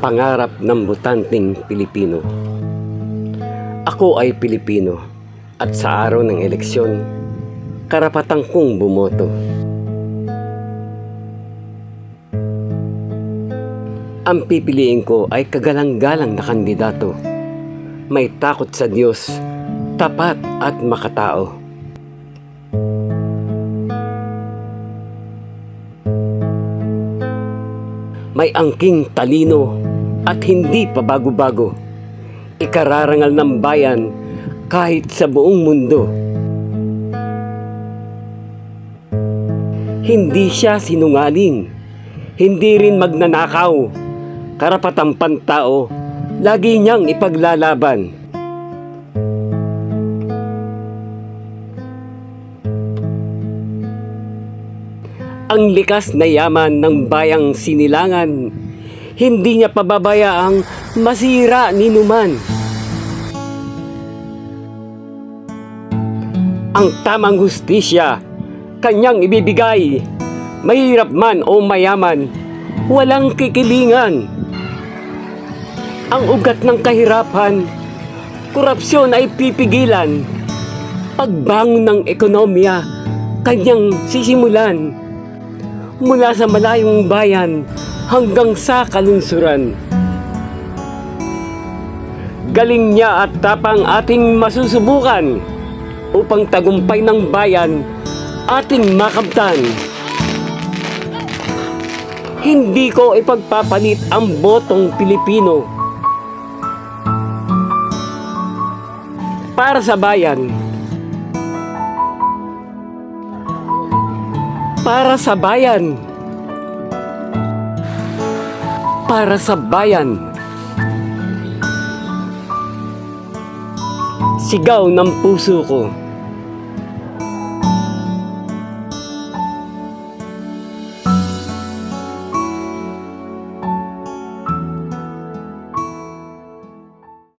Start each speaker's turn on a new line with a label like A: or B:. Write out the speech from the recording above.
A: Pangarap ng botanteng Pilipino. Ako ay Pilipino at sa araw ng eleksyon, karapatan kong bumoto. Ang pipiliin ko ay kagalang-galang na kandidato. May takot sa Diyos, tapat at makatao. May angking talino at hindi pa bago-bago. Ikararangal ng bayan kahit sa buong mundo. Hindi siya sinungaling, hindi rin magnanakaw. Karapatang pantao, lagi niyang ipaglalaban. Ang likas na yaman ng bayang sinilangan, hindi niya pababayaang masira ni numan. Ang tamang hustisya, kanyang ibibigay, mahirap man o mayaman, walang kikilingan. Ang ugat ng kahirapan, korupsyon ay pipigilan. Pagbangon ng ekonomiya, kanyang sisimulan. Mula sa malayong bayan hanggang sa kalunsuran. Galing niya at tapang ating masusubukan upang tagumpay ng bayan ating makamtan. Hindi ko ipagpapalit ang botong Pilipino para sa bayan. Para sa bayan. Para sa bayan. Sigaw ng puso ko.